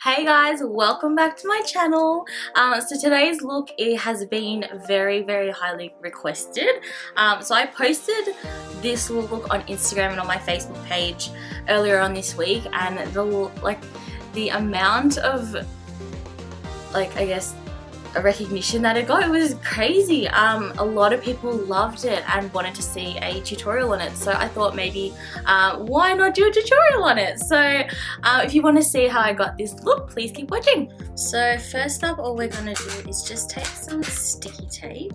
Hey guys, welcome back to my channel. So today's look, it has been very highly requested. So I posted this look on Instagram and on my Facebook page earlier on this week, and the amount of recognition that it got, it was crazy. A lot of people loved it and wanted to see a tutorial on it, so I thought maybe why not do a tutorial on it. So if you want to see how I got this look, please keep watching. So first up, all we're going to do is just take some sticky tape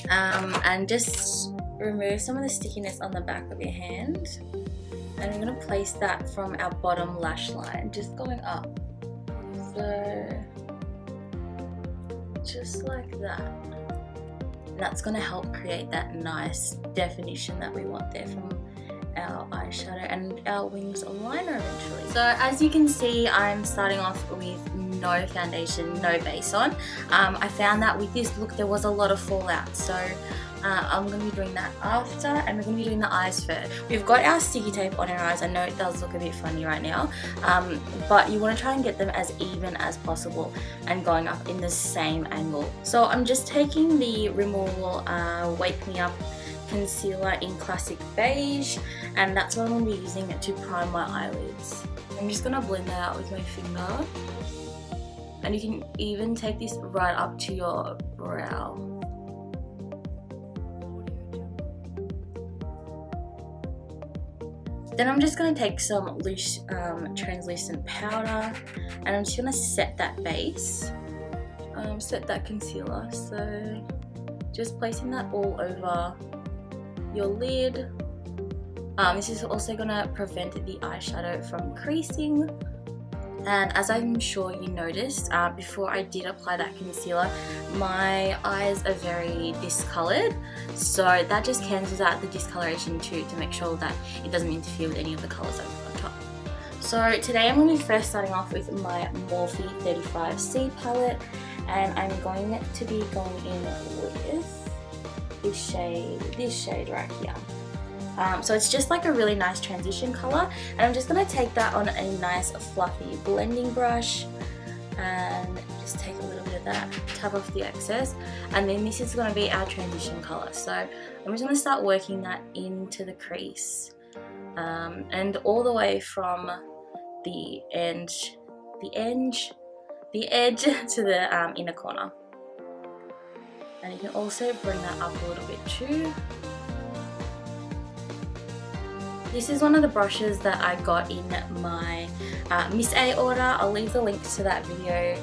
and just remove some of the stickiness on the back of your hand, and we're going to place that from our bottom lash line, just going up. So just like that. And that's going to help create that nice definition that we want there from our eyeshadow and our wings of liner eventually. So as you can see, I'm starting off with no foundation, no base on. I found that with this look there was a lot of fallout, so I'm going to be doing that after, and we're going to be doing the eyes first. We've got our sticky tape on our eyes. I know it does look a bit funny right now, but you want to try and get them as even as possible and going up in the same angle. So I'm just taking the Rimmel Wake Me Up concealer in Classic Beige, and that's what I'm going to be using to prime my eyelids. I'm just going to blend that out with my finger, and you can even take this right up to your brow. Then I'm just going to take some loose translucent powder, and I'm just going to set that base, set that concealer. So just placing that all over your lid. This is also going to prevent the eyeshadow from creasing. And as I'm sure you noticed, before I did apply that concealer, my eyes are very discoloured, so that just cancels out the discoloration too, to make sure that it doesn't interfere with any of the colours on top. So today I'm going to be first starting off with my Morphe 35C palette, and I'm going to be going in with this shade right here. So it's just like a really nice transition colour, and I'm just going to take that on a nice fluffy blending brush and just take a little bit of that, tap off the excess, and then this is going to be our transition colour. So I'm just going to start working that into the crease, and all the way from the edge to the inner corner. And you can also bring that up a little bit too. This is one of the brushes that I got in my Miss A order. I'll leave the link to that video,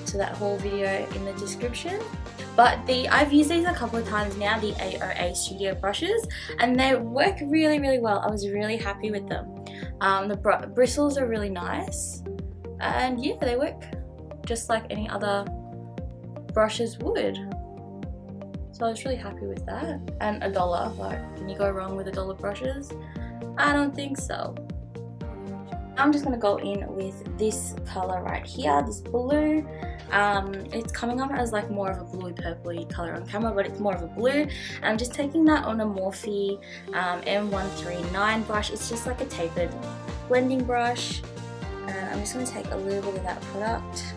to that haul video in the description. But I've used these a couple of times now, the AOA Studio brushes, and they work really well. I was really happy with them. The bristles are really nice, and yeah, they work just like any other brushes would. So I was really happy with that. And $1, like, can you go wrong with $1 brushes? I don't think so. I'm just going to go in with this colour right here, this blue. It's coming up as like more of a bluey purpley colour on camera, but it's more of a blue. And I'm just taking that on a Morphe M139 brush. It's just like a tapered blending brush. And I'm just going to take a little bit of that product,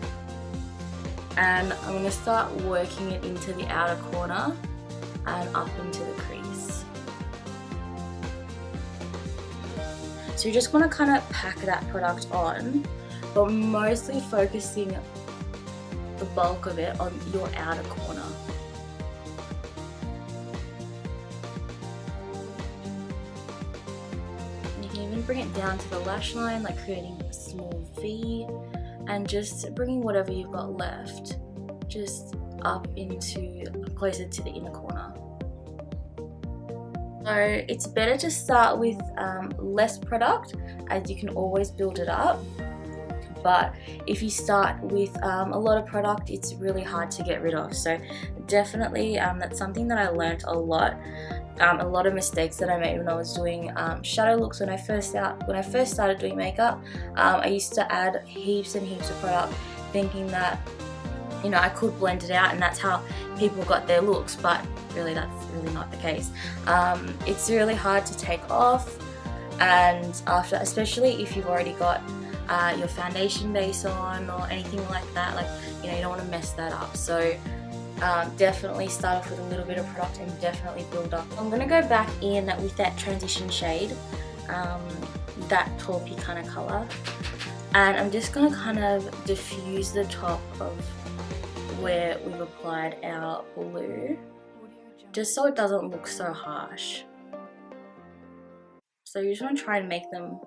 and I'm going to start working it into the outer corner and up into the crease. So you just want to kind of pack that product on, but mostly focusing the bulk of it on your outer corner. And you can even bring it down to the lash line, like creating a small V, and just bringing whatever you've got left just up into closer to the inner corner. So it's better to start with less product, as you can always build it up. But if you start with a lot of product, it's really hard to get rid of. So definitely that's something that I learned a lot. A lot of mistakes that I made when I was doing shadow looks when I first started doing makeup. I used to add heaps and heaps of product, thinking that, you know, I could blend it out and that's how people got their looks, but really that's really not the case. It's really hard to take off, and after, especially if you've already got your foundation base on or anything like that. Like, you know, you don't want to mess that up. So definitely start off with a little bit of product and definitely build up. I'm going to go back in with that transition shade, that taupey kind of colour, and I'm just going to kind of diffuse the top of where we've applied our blue, just so it doesn't look so harsh. So you just want to try and make them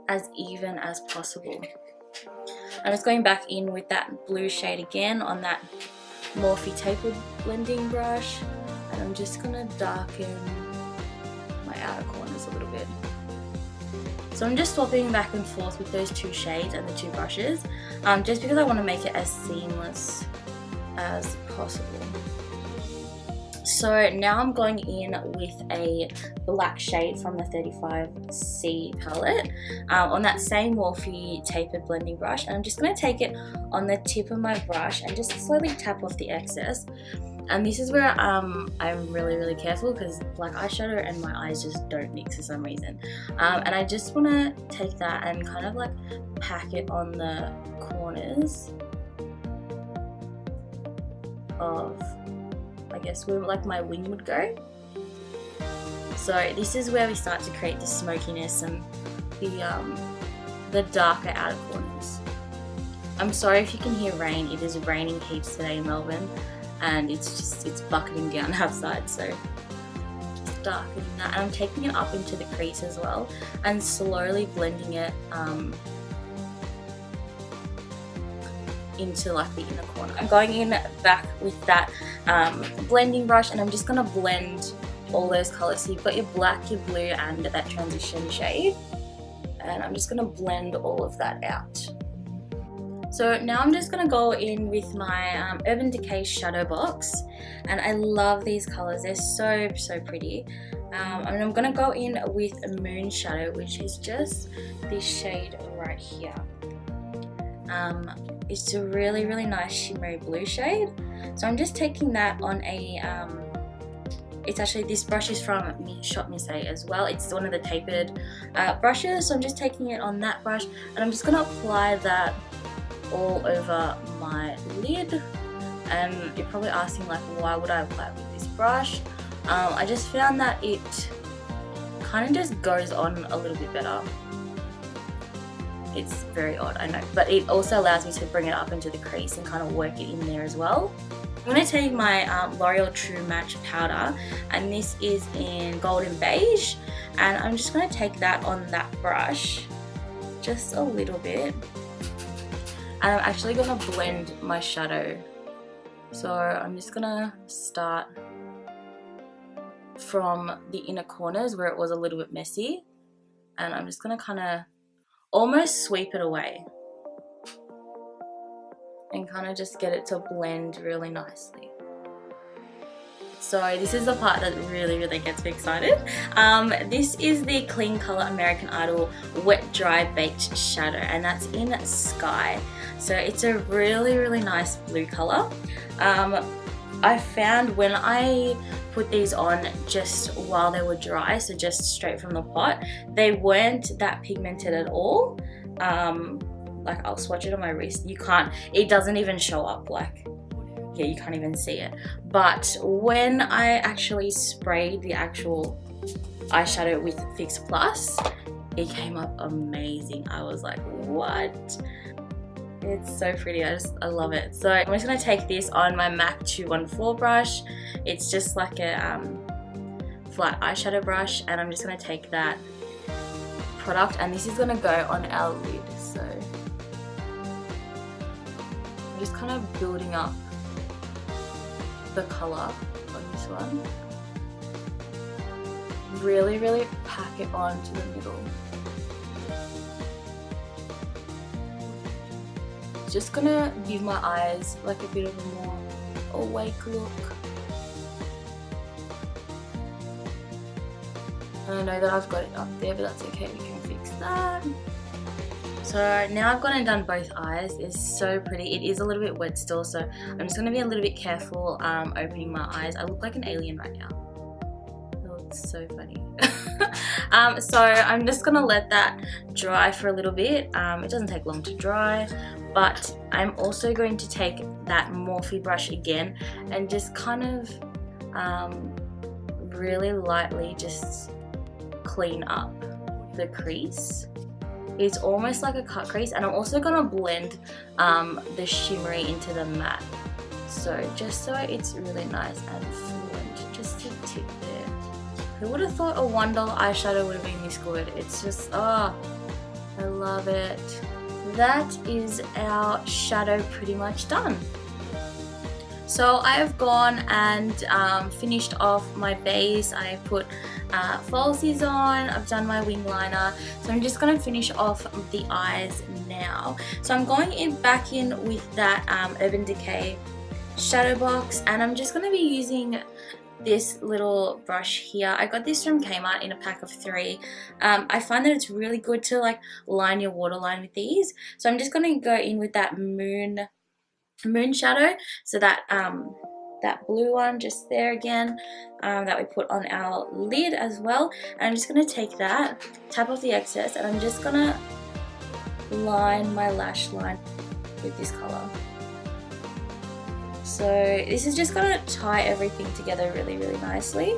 as even as possible. I'm just going back in with that blue shade again on that Morphe tapered blending brush, and I'm just going to darken my outer corners a little bit. So I'm just swapping back and forth with those two shades and the two brushes, just because I want to make it as seamless as possible. So now I'm going in with a black shade from the 35C palette on that same Morphe tapered blending brush, and I'm just going to take it on the tip of my brush and just slowly tap off the excess. And this is where I'm really careful, because black eyeshadow and my eyes just don't mix for some reason. And I just want to take that and kind of like pack it on the corners of, I guess, where like my wing would go. So this is where we start to create the smokiness and the darker outer corners. I'm sorry if you can hear rain. It is raining heaps today in Melbourne, and it's bucketing down outside, so just darkening that. And I'm taking it up into the crease as well and slowly blending it into like the inner corner. I'm going in back with that blending brush, and I'm just going to blend all those colors. So you've got your black, your blue, and that transition shade, and I'm just going to blend all of that out. So now I'm just going to go in with my Urban Decay shadow box, and I love these colors. They're so pretty. And I'm going to go in with a Moonshadow, which is just this shade right here. It's a really nice shimmery blue shade. So I'm just taking that on a, it's actually, this brush is from Moonshadow as well. It's one of the tapered brushes. So I'm just taking it on that brush, and I'm just going to apply that all over my lid. And you're probably asking, like, why would I apply it with this brush? I just found that it kind of just goes on a little bit better. It's very odd, I know, but it also allows me to bring it up into the crease and kind of work it in there as well. I'm going to take my L'Oreal True Match powder, and this is in Golden Beige, and I'm just going to take that on that brush just a little bit, and I'm actually going to blend my shadow. So I'm just going to start from the inner corners where it was a little bit messy, and I'm just going to kind of almost sweep it away and kind of just get it to blend really nicely. So this is the part that really gets me excited. This is the Kleancolor American Idol Wet Dry Baked Shadow, and that's in Sky. So it's a really nice blue color. I found when I put these on just while they were dry, so just straight from the pot, they weren't that pigmented at all. Like, I'll swatch it on my wrist. You can't, it doesn't even show up, like, yeah, you can't even see it. But when I actually sprayed the actual eyeshadow with Fix Plus, it came up amazing. I was like, what? It's so pretty. I love it. So I'm just going to take this on my MAC 214 brush. It's just like a flat eyeshadow brush, and I'm just going to take that product, and this is going to go on our lid. So I'm just kind of building up the colour on this one. Really pack it onto the middle. Just gonna give my eyes like a bit of a more awake look. And I know that I've got it up there, but that's okay, we can fix that. So now I've gone and done both eyes. It's so pretty. It is a little bit wet still, so I'm just gonna be a little bit careful opening my eyes. I look like an alien right now. It looks so funny. So I'm just gonna let that dry for a little bit. It doesn't take long to dry, but I'm also going to take that Morphe brush again and just kind of really lightly just clean up the crease. It's almost like a cut crease, and I'm also gonna blend the shimmery into the matte. So just so it's really nice and fluent, just a tip there. Who would have thought a $1 eyeshadow would have been this good? It's just, oh, I love it. That is our shadow pretty much done. So I have gone and finished off my base. I put falsies on, I've done my wing liner, so I'm just going to finish off the eyes now. So I'm going back in with that Urban Decay shadow box, and I'm just going to be using this little brush here. I got this from Kmart in a pack of 3. I find that it's really good to like line your waterline with these. So I'm just going to go in with that Moonshadow, so that that blue one just there again, that we put on our lid as well. And I'm just going to take that, tap off the excess, and I'm just going to line my lash line with this colour. So this is just going to tie everything together really, really nicely.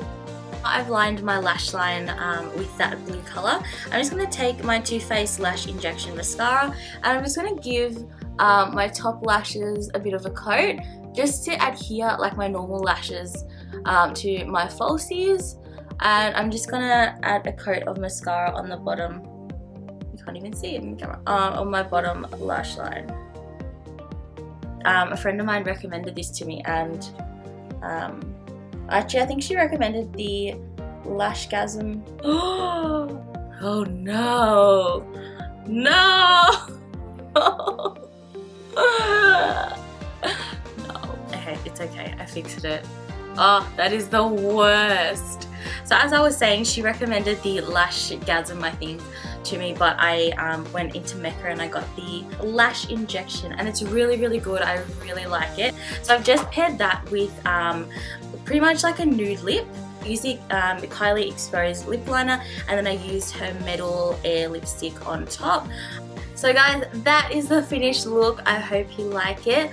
I've lined my lash line with that blue colour. I'm just going to take my Faced Lash Injection Mascara, and I'm just going to give my top lashes a bit of a coat, just to adhere like my normal lashes to my falsies. And I'm just going to add a coat of mascara on the bottom. You can't even see it in the camera. On my bottom lash line. A friend of mine recommended this to me, and actually I think she recommended the Lashgasm. Oh no! No! No, okay, it's okay, I fixed it. Oh, that is the worst. So as I was saying, she recommended the Lashgasm, I think, to me, but I went into Mecca and I got the lash injection, and it's really, really good. I really like it. So I've just paired that with pretty much like a nude lip. Using the Kylie Exposed lip liner, and then I used her Metal Air lipstick on top. So guys, that is the finished look. I hope you like it.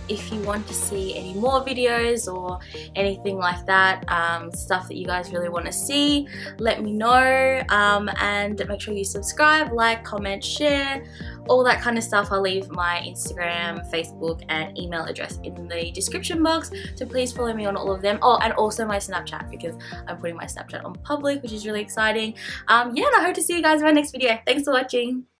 If you want to see any more videos or anything like that, stuff that you guys really want to see, let me know, and make sure you subscribe, like, comment, share, all that kind of stuff. I'll leave my Instagram, Facebook and email address in the description box, so please follow me on all of them. Oh, and also my Snapchat, because I'm putting my Snapchat on public, which is really exciting. Yeah, and I hope to see you guys in my next video. Thanks for watching.